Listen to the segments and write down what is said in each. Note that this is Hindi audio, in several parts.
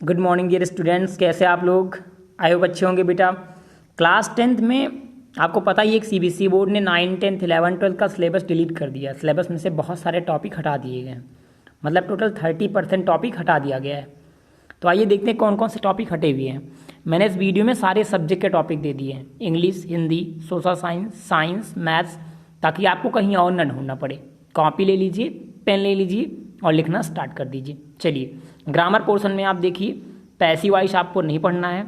गुड मॉर्निंग डियर स्टूडेंट्स, कैसे आप लोग? आई होप अच्छे होंगे बेटा। क्लास 10th में आपको पता ही है कि सीबीएसई बोर्ड ने 9, 10th, 11, 12 का सिलेबस डिलीट कर दिया। सिलेबस में से बहुत सारे टॉपिक हटा दिए गए हैं, मतलब टोटल 30% टॉपिक हटा दिया गया है। तो आइए देखते हैं कौन कौन से टॉपिक हटे हुए हैं। मैंने इस वीडियो में सारे सब्जेक्ट के टॉपिक दे दिए हैं, English, Hindi, social science, science, maths, ताकि आपको कहीं और ना ढूंढना पड़े। कॉपी ले लीजिए, पेन ले लीजिए और लिखना स्टार्ट कर दीजिए। चलिए, ग्रामर पोर्शन में आप देखिए, पैसिव वॉइस आपको नहीं पढ़ना है।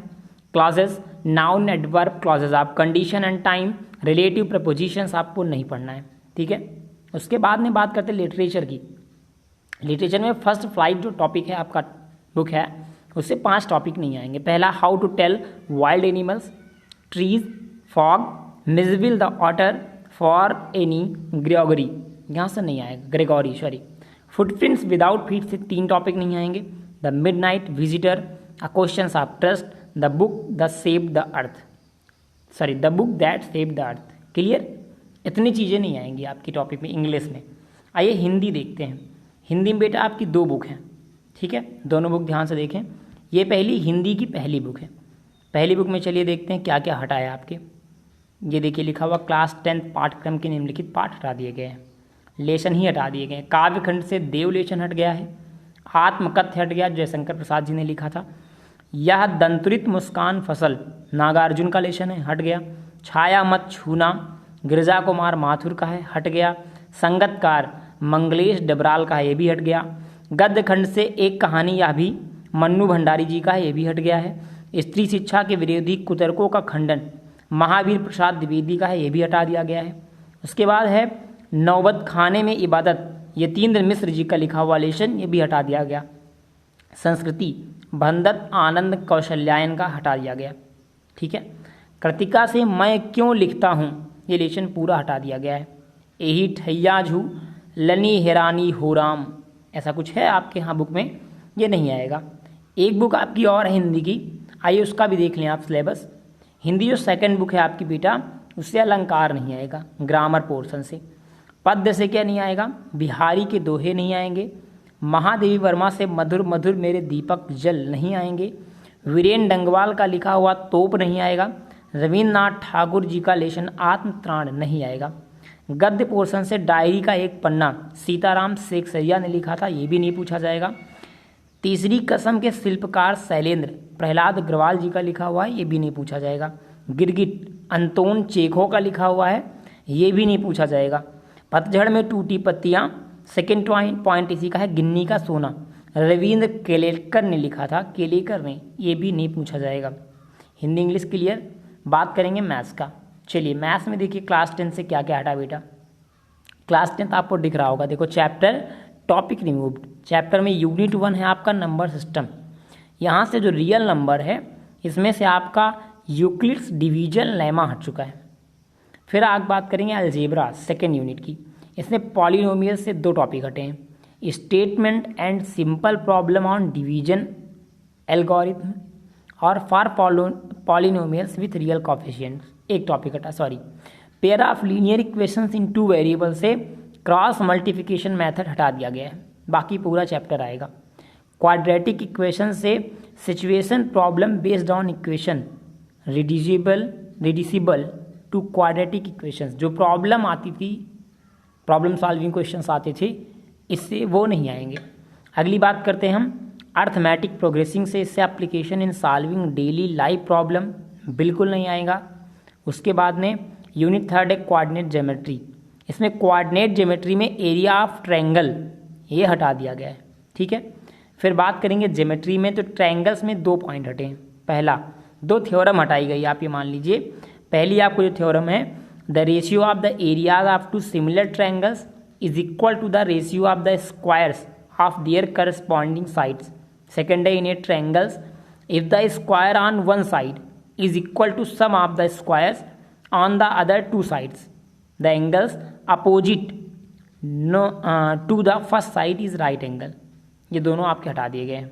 क्लॉजेस, नाउन, एडवर्ब क्लॉजेस, आप condition and time, relative propositions आपको नहीं पढ़ना है, ठीक है। उसके बाद में बात करते हैं लिटरेचर की। लिटरेचर में फर्स्ट फ्लाइट जो टॉपिक है आपका बुक है, उससे 5 टॉपिक नहीं आएंगे। पहला, how to tell wild animals, trees, fog, Mijbil the otter for Anne Gregory, यहाँ से नहीं आएगा, Gregory sorry. Footprints without feet से 3 टॉपिक नहीं आएंगे। The midnight visitor, a questions of trust, the book the save the earth, sorry the book that save the earth. Clear? इतनी चीज़ें नहीं आएंगी आपकी टॉपिक में इंग्लिश में। आइए हिंदी देखते हैं। हिंदी में बेटा आपकी 2 बुक हैं, ठीक है। दोनों बुक ध्यान से देखें। ये पहली हिंदी की पहली बुक है। पहली बुक में चलिए देखते हैं क्या क्या हटाया आपके। ये देखिए लिखा हुआ क्लास 10 पाठ्यक्रम के निम्नलिखित पाठ हटा दिए गए हैं। लेसन ही हटा दिए गए। काव्यखंड से देव लेशन हट गया है। आत्मकथ्य हट गया, जयशंकर प्रसाद जी ने लिखा था। यह दंतुरित मुस्कान फसल, नागार्जुन का लेशन है, हट गया। छाया मत छूना, गिरजा कुमार माथुर का है, हट गया। संगतकार मंगलेश डबराल का है, ये भी हट गया। गद्य खंड से एक कहानी, यह भी मन्नू भंडारी जी का है, ये भी हट गया है। स्त्री शिक्षा के विरोधी कुतर्कों का खंडन, महावीर प्रसाद द्विवेदी का है, ये भी हटा दिया गया है। उसके बाद है नौबत खाने में इबादत, यतीन्द्र मिश्र जी का लिखा हुआ लेशन, ये भी हटा दिया गया। संस्कृति, भंदत आनंद कौशल्यायन का हटा दिया गया, ठीक है। कृतिका से मैं क्यों लिखता हूँ, ये लेशन पूरा हटा दिया गया है। यही ठैया झू लनी हेरानी हो राम, ऐसा कुछ है आपके यहाँ बुक में, ये नहीं आएगा। एक बुक आपकी और है हिंदी की, आइए उसका भी देख लें आप सिलेबस। हिंदी जो सेकंड बुक है आपकी बेटा, उससे अलंकार नहीं आएगा, ग्रामर पोर्शन से। पद्य से क्या नहीं आएगा, बिहारी के दोहे नहीं आएंगे। महादेवी वर्मा से मधुर मधुर मेरे दीपक जल नहीं आएंगे। वीरेन डंगवाल का लिखा हुआ तोप नहीं आएगा। रविन्द्रनाथ ठाकुर जी का लेशन आत्मत्राण नहीं आएगा। गद्य पोर्शन से डायरी का एक पन्ना सीताराम शेखसरिया ने लिखा था, ये भी नहीं पूछा जाएगा। तीसरी कसम के शिल्पकार शैलेंद्र प्रहलाद अग्रवाल जी का लिखा हुआ है, ये भी नहीं पूछा जाएगा। गिरगिट अंतोन चेखो का लिखा हुआ है, ये भी नहीं पूछा जाएगा। पतझड़ में टूटी पत्तियां, सेकेंड पॉइंट इसी का है। गिन्नी का सोना रविंद्र केलेकर ने लिखा था, केलेकर ने, ये भी नहीं पूछा जाएगा। Hindi English clear. बात करेंगे मैथ्स का। चलिए मैथ्स में देखिए क्लास 10 से क्या क्या हटा बेटा। क्लास 10 आपको दिख रहा होगा, देखो चैप्टर टॉपिक रिमूव्ड। चैप्टर में यूनिट 1 है आपका नंबर सिस्टम। यहाँ से जो रियल नंबर है, इसमें से आपका यूक्लिड्स डिवीजन लेमा हट चुका है। फिर आगे बात करेंगे अलजेब्रा सेकेंड यूनिट की। इसमें पॉलिनोमियल से 2 टॉपिक हटे हैं, statement and simple problem on division algorithm और for polynomials with real coefficients, एक टॉपिक हटा, sorry. Pair of linear equations in 2 variable से क्रॉस मल्टीप्लिकेशन मेथड हटा दिया गया है, बाकी पूरा चैप्टर आएगा। क्वाड्रेटिक इक्वेशन से situation problem based on equation reducible to quadratic equations, जो प्रॉब्लम आती थी, प्रॉब्लम सॉल्विंग क्वेश्चंस आते थे, इससे वो नहीं आएंगे। अगली बात करते हैं हम अर्थमेटिक प्रोग्रेसिंग से, इससे application in solving daily life problem, बिल्कुल नहीं आएगा। उसके बाद में यूनिट 3 है कोऑर्डिनेट ज्योमेट्री। इसमें कोऑर्डिनेट ज्योमेट्री में एरिया ऑफ ट्रायंगल, ये हटा दिया गया है, ठीक है। फिर बात करेंगे ज्योमेट्री में, तो ट्रायंगल्स में 2 पॉइंट हटे हैं। पहला, 2 थ्योरम हटाई गई, आप ये मान लीजिए। पहली आपको जो थ्योरम है, the ratio of the areas of 2 similar triangles is equal to the ratio of the squares of their corresponding sides. Second है, in a triangles if the square on one side is equal to sum of the squares on the other 2 sides, the angles opposite to the first side is right angle. ये दोनों आपके हटा दिए गए हैं।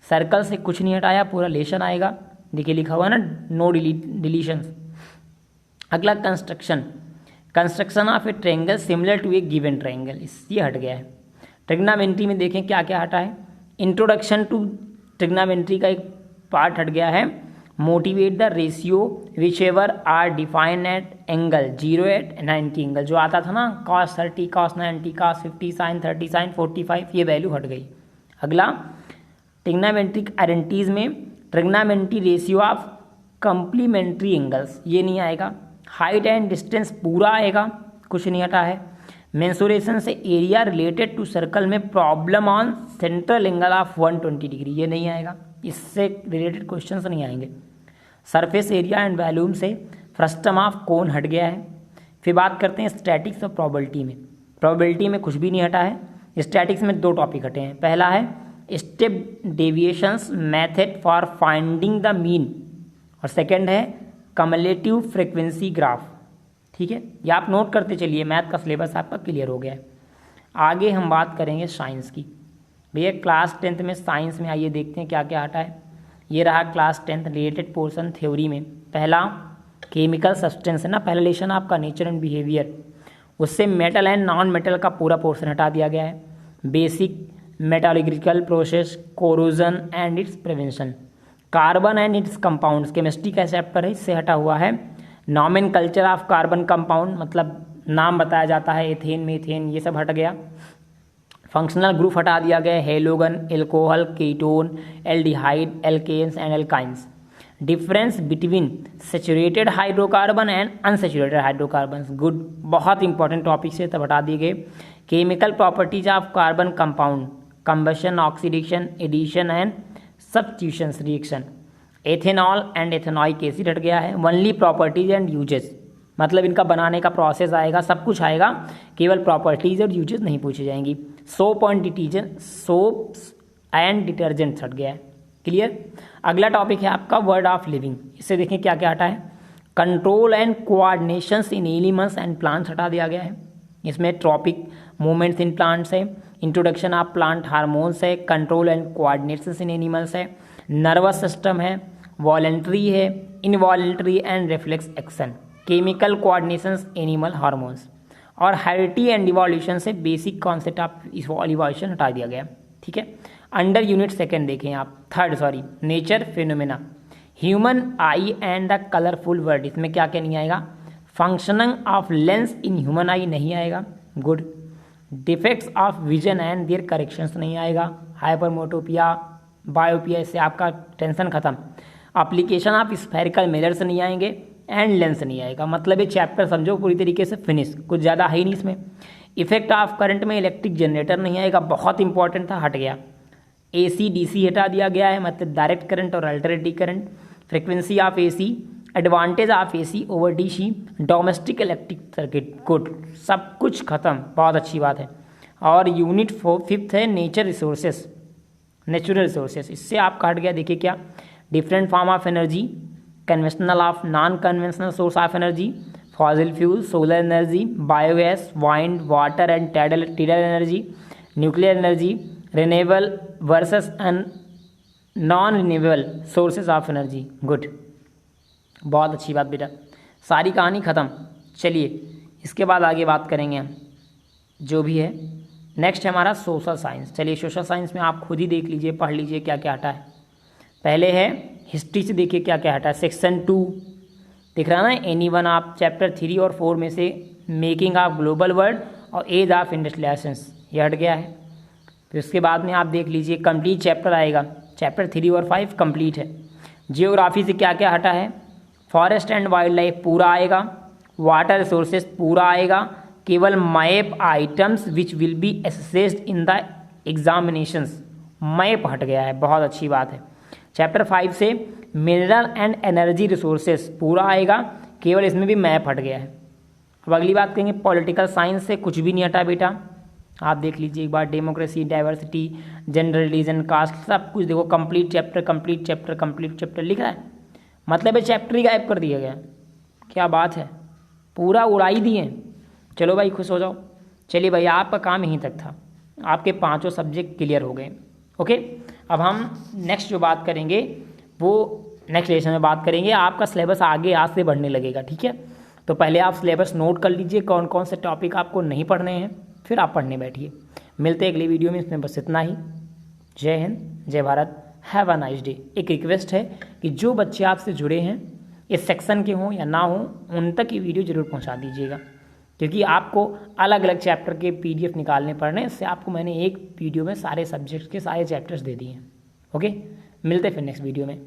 सर्कल से कुछ नहीं हटाया, पूरा लेशन आएगा, देखिए लिखा हुआ है ना, नो डिलीशंस। अगला construction of a triangle similar to a given triangle, ये हट गया है। ट्रिग्नोमेट्री में देखें क्या क्या हटा है। इंट्रोडक्शन टू ट्रिग्नोमेट्री का एक पार्ट हट गया है। Motivate the ratio which ever are define at angle 0 at 90 angle, जो आता था ना cos 30 cos 90 cos 50 sin 30 sin 45, ये वैल्यू हट गई। अगला ट्रिग्नोमेट्रिक आइडेंटिटीज में trigonometry ratio of complementary angles, ये नहीं आएगा। हाइट एंड डिस्टेंस पूरा आएगा, कुछ नहीं हटा है। मेंसुरेशन से एरिया रिलेटेड टू सर्कल में problem on central angle of 120 degree, ये नहीं आएगा, इससे रिलेटेड क्वेश्चंस नहीं आएंगे। सरफेस एरिया एंड वॉल्यूम से फ्रस्टम ऑफ कोन हट गया है। फिर बात करते हैं स्टैटिक्स और प्रोबेबिलिटी में। प्रोबेबिलिटी में कुछ भी नहीं हटा है। स्टैटिक्स में 2 टॉपिक हटे हैं। पहला है step deviations method for finding the mean, और सेकेंड है कम्युलेटिव फ्रीक्वेंसी ग्राफ। ठीक है, ये आप नोट करते चलिए, मैथ का सिलेबस आपका क्लियर हो गया है। आगे हम बात करेंगे साइंस की। भैया क्लास 10th में साइंस में आइए देखते हैं क्या क्या हटा है। ये रहा class 10th related portion theory में। पहला केमिकल सब्सटेंस है ना, पहला लेशन आपका नेचर एंड बिहेवियर, उससे मेटल एंड नॉन मेटल का पूरा पोर्शन हटा दिया गया है। Basic metallurgical process, corrosion and it's prevention, carbon and it's compounds, chemistry का चैप्टर है, इससे हटा हुआ है। नॉमेनकल्चर ऑफ कार्बन कंपाउंड, मतलब नाम बताया जाता है, एथेन मीथेन, ये सब हट गया। फंक्शनल ग्रुप हटा दिया गया, halogen, alcohol, ketone, aldehyde, alkenes and alkynes. Difference between saturated hydrocarbon and unsaturated hydrocarbon, good, बहुत इंपॉर्टेंट टॉपिक से तब हटा दिए गए। Chemical properties of carbon compound, combustion, oxidation, addition and substitution reaction. Ethanol and ethanoic acid हट गया है। ओनली प्रॉपर्टीज एंड यूजेस, मतलब इनका बनाने का प्रोसेस आएगा, सब कुछ आएगा, केवल प्रॉपर्टीज और यूजेस नहीं पूछी जाएंगी। Soap and detergent, soaps and detergents हट गया है। क्लियर। अगला टॉपिक है आपका वर्ड ऑफ लिविंग, इससे देखें क्या क्या हटा है। Control and coordinations in animals and plants हटा दिया गया है। इसमें ट्रॉपिक मूवमेंट्स इन प्लांट्स है, इंट्रोडक्शन ऑफ प्लांट हार्मोन्स है, control and coordinations in animals है, नर्वस सिस्टम है, वॉलेंट्री है, involuntary and reflex action, chemical coordinations, animal hormones, और हेरिडिटी एंड इवोल्यूशन से बेसिक कॉन्सेप्ट ऑफ इवोल्यूशन हटा दिया गया। ठीक है। अंडर यूनिट सेकंड देखें आप, nature phenomena, human eye and the colourful world, इसमें क्या क्या नहीं आएगा। Functioning of lens in human eye नहीं आएगा, good. Defects of vision and their corrections नहीं आएगा। हाइपरमोटोपिया, बायोपिया, इससे आपका टेंशन खत्म। एप्लीकेशन ऑफ स्फेरिकल मिरर्स नहीं आएंगे एंड लेंस नहीं आएगा, मतलब ये चैप्टर समझो पूरी तरीके से फिनिश, कुछ ज़्यादा है ही नहीं इसमें। इफेक्ट ऑफ करंट में इलेक्ट्रिक जनरेटर नहीं आएगा, बहुत इंपॉर्टेंट था, हट गया। AC DC हटा दिया गया है, मतलब डायरेक्ट करंट और alternative current. Frequency of AC, advantage of AC over DC, domestic electric circuit, good, सब कुछ खत्म, बहुत अच्छी बात है। और यूनिट 5th है नेचर रिसोर्सेस, नेचुरल रिसोर्सेस, इससे आपका हट गया। देखिए क्या, different form of energy, conventional of non conventional source of energy, fossil fuel, solar energy, biogas, wind, water and tidal energy, nuclear energy, renewable versus and non renewable sources of energy, good, बहुत अच्छी बात बेटा, सारी कहानी ख़त्म। चलिए इसके बाद आगे बात करेंगे हम जो भी है। नेक्स्ट है हमारा सोशल साइंस। चलिए सोशल साइंस में आप खुद ही देख लीजिए, पढ़ लीजिए क्या क्या हटा है। पहले है हिस्ट्री से, देखिए क्या क्या हटा है। सेक्शन 2 दिख रहा है ना, एनीवन आप चैप्टर 3 और 4 में से मेकिंग ऑफ ग्लोबल वर्ल्ड और एज ऑफ इंडस्ट्रियलाइजेशन, ये हट गया है। फिर उसके बाद में आप देख लीजिए कंप्लीट चैप्टर आएगा, चैप्टर 3 और 5 कंप्लीट है। जियोग्राफी से क्या क्या हटा है, फॉरेस्ट एंड वाइल्ड लाइफ पूरा आएगा, वाटर रिसोर्सेज पूरा आएगा, केवल map items which will be assessed in the examinations, map हट गया है, बहुत अच्छी बात है। चैप्टर 5 से मिनरल एंड एनर्जी रिसोर्सेज पूरा आएगा, केवल इसमें भी मैप हट गया है। अब अगली बात करेंगे पॉलिटिकल साइंस से, कुछ भी नहीं हटा बेटा, आप देख लीजिए एक बार, democracy, diversity, gender, religion, caste, सब कुछ देखो, complete chapter complete chapter complete chapter लिख रहा है, मतलब ये चैप्टर ही गायब कर दिया गया, क्या बात है, पूरा उड़ाई दिए। चलो भाई खुश हो जाओ। चलिए भाई आपका काम यहीं तक था, आपके 5 सब्जेक्ट क्लियर हो गए। ओके, अब हम नेक्स्ट जो बात करेंगे वो नेक्स्ट लेसन में बात करेंगे, आपका सिलेबस आगे आज से बढ़ने लगेगा। ठीक है, तो पहले आप सिलेबस नोट कर लीजिए कौन कौन से टॉपिक आपको नहीं पढ़ने हैं, फिर आप पढ़ने बैठिए। मिलते हैं अगली वीडियो में, इसमें बस इतना ही। जय हिंद, जय Bharat, have a nice day. एक रिक्वेस्ट है कि जो बच्चे आपसे जुड़े हैं, इस सेक्शन के हों या ना हों, उन तक ये वीडियो ज़रूर पहुंचा दीजिएगा, क्योंकि आपको अलग अलग चैप्टर के PDF निकालने पड़ रहे हैं। इससे आपको मैंने एक वीडियो में सारे सब्जेक्ट्स के सारे चैप्टर्स दे दिए हैं। ओके, मिलते हैं फिर नेक्स्ट वीडियो में।